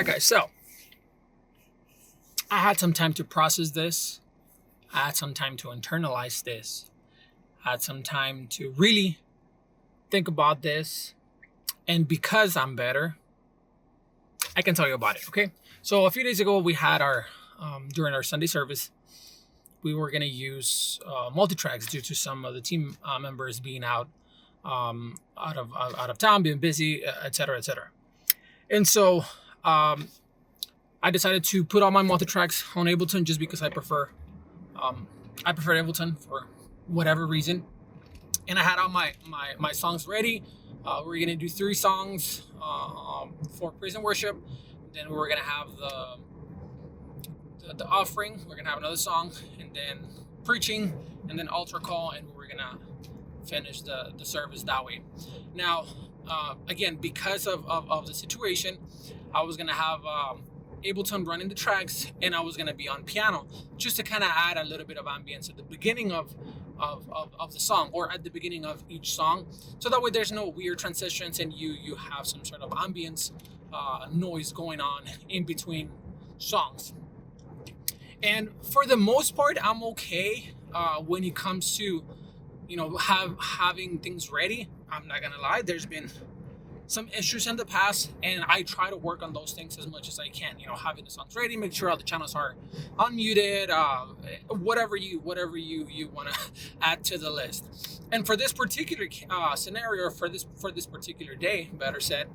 right, guys, so I had some time to process this. I had some time to internalize this. I had some time to really think about this. And because I'm better, I can tell you about it, okay? So a few days ago, we had during our Sunday service, we were going to use multi-tracks due to some of the team members being out of town, being busy, et cetera, et cetera. And so I decided to put all my multi-tracks on Ableton just because I prefer Ableton for whatever reason. And I had all my songs ready. We're gonna do 3 songs for praise and worship. Then we're gonna have the offering. We're gonna have another song, and then preaching, and then altar call, and we're gonna finish the service that way. Now, again, because of the situation, I was gonna have Ableton running the tracks, and I was gonna be on piano just to kind of add a little bit of ambience at the beginning of the song, or at the beginning of each song, so that way there's no weird transitions and you have some sort of ambience noise going on in between songs. And for the most part, I'm okay when it comes to having things ready. I'm not gonna lie, there's been some issues in the past, and I try to work on those things as much as I can. Having the songs ready, make sure all the channels are unmuted, whatever you want to add to the list. And for this particular scenario, for this particular day, better said,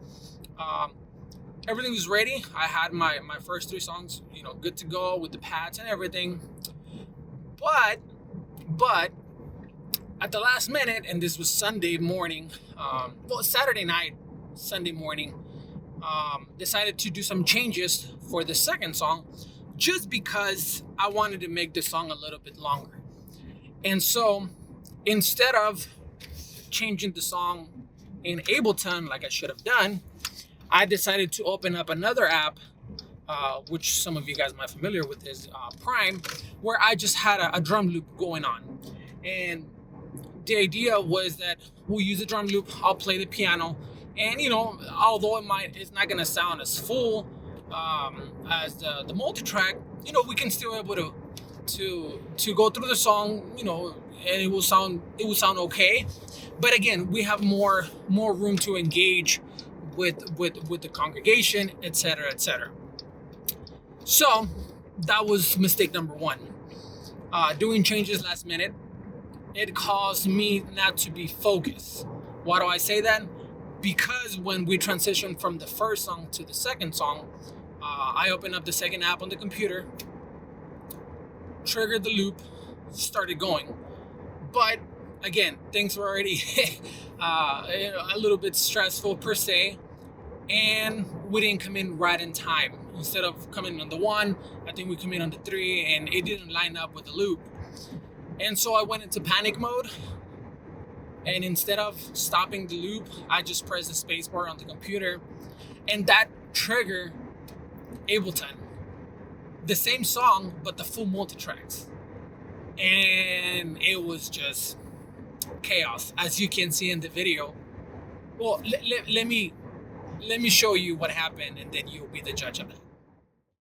everything was ready. I had my first 3 songs, good to go with the pads and everything. But at the last minute, and this was Sunday morning, Saturday night, Sunday morning, decided to do some changes for the second song just because I wanted to make the song a little bit longer. And so instead of changing the song in Ableton like I should have done, I decided to open up another app, which some of you guys might be familiar with, is Prime, where I just had a drum loop going on. And the idea was that we'll use the drum loop, I'll play the piano, and although it's not gonna sound as full as the multi-track, we can still able to go through the song, and it will sound okay. But again, we have more room to engage with the congregation, etc., etc. So that was mistake number 1. Doing changes last minute, it caused me not to be focused. Why do I say that? Because when we transitioned from the first song to the second song, I opened up the second app on the computer, triggered the loop, started going. But again, things were already a little bit stressful per se, and we didn't come in right in time. Instead of coming on the 1, I think we come in on the 3, and it didn't line up with the loop. And so I went into panic mode, and instead of stopping the loop, I just pressed the space bar on the computer, and that triggered Ableton. The same song, but the full multi-tracks. And it was just chaos, as you can see in the video. Well, let me show you what happened, and then you'll be the judge of that.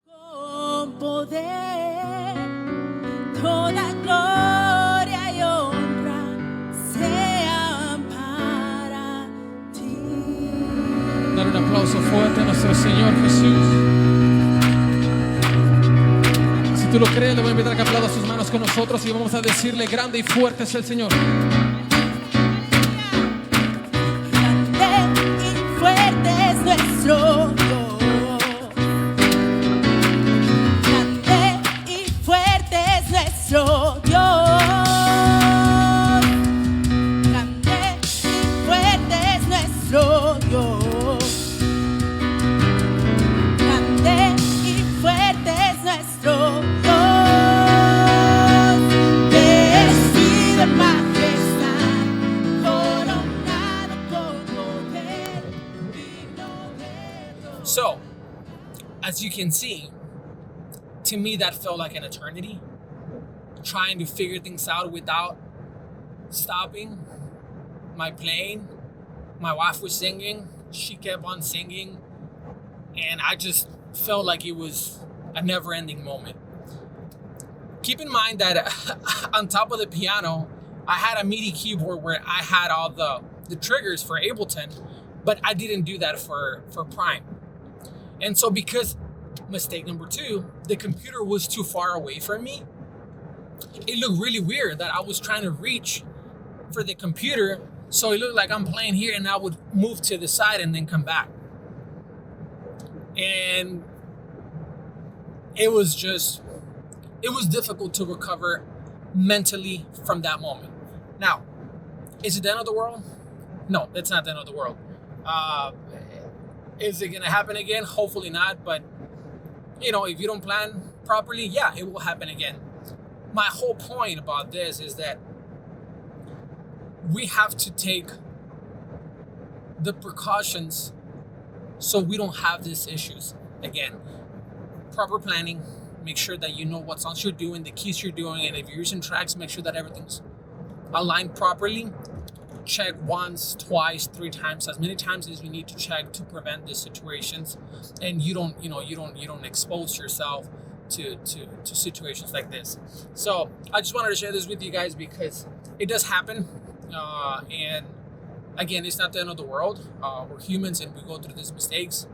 Con poder, toda gloria y honra sean para ti. Dar un aplauso fuerte a nuestro Señor Jesús. Si tú lo crees, le voy a invitar a que aplauda sus manos con nosotros y vamos a decirle: grande y fuerte es el Señor. Grande y fuerte es nuestro Dios. Grande y fuerte es nuestro Dios. Grande y fuerte es nuestro Dios. Grande y fuerte es nuestro Dios. Vestido en majestad, coronado con poder, digno de Dios. So, as you can see, to me that felt like an eternity. Trying to figure things out without stopping my playing. My wife was singing. She kept on singing. And I just felt like it was a never-ending moment. Keep in mind that on top of the piano, I had a MIDI keyboard where I had all the triggers for Ableton, but I didn't do that for Prime. And so because mistake number 2, the computer was too far away from me, it looked really weird that I was trying to reach for the computer, so it looked like I'm playing here and I would move to the side and then come back. And it was difficult to recover mentally from that moment. Now, is it the end of the world? No, it's not the end of the world. Is it gonna happen again? Hopefully not, but if you don't plan properly, yeah, it will happen again. My whole point about this is that we have to take the precautions so we don't have these issues again. Proper planning, make sure that you know what songs you're doing, the keys you're doing, and if you're using tracks, make sure that everything's aligned properly. Check once, twice, 3 times, as many times as you need to check to prevent these situations, and you don't expose yourself to situations like this. So I just wanted to share this with you guys because it does happen, and again, it's not the end of the world. We're humans and we go through these mistakes,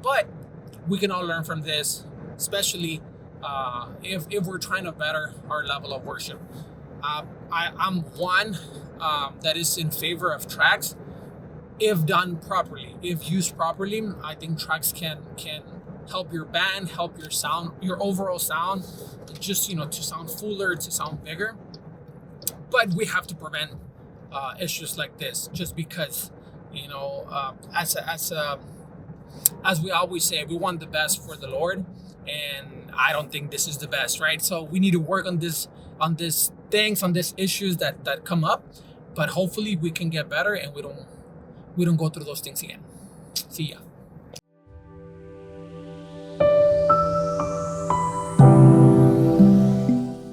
but we can all learn from this, especially if we're trying to better our level of worship. I'm one that is in favor of tracks if done properly, if used properly. I think tracks can help your band, help your sound, your overall sound, just to sound fuller, to sound bigger. But we have to prevent issues like this, just because as we always say, we want the best for the Lord, and I don't think this is the best, right? So we need to work on these issues that come up, but hopefully we can get better and we don't go through those things again. See ya.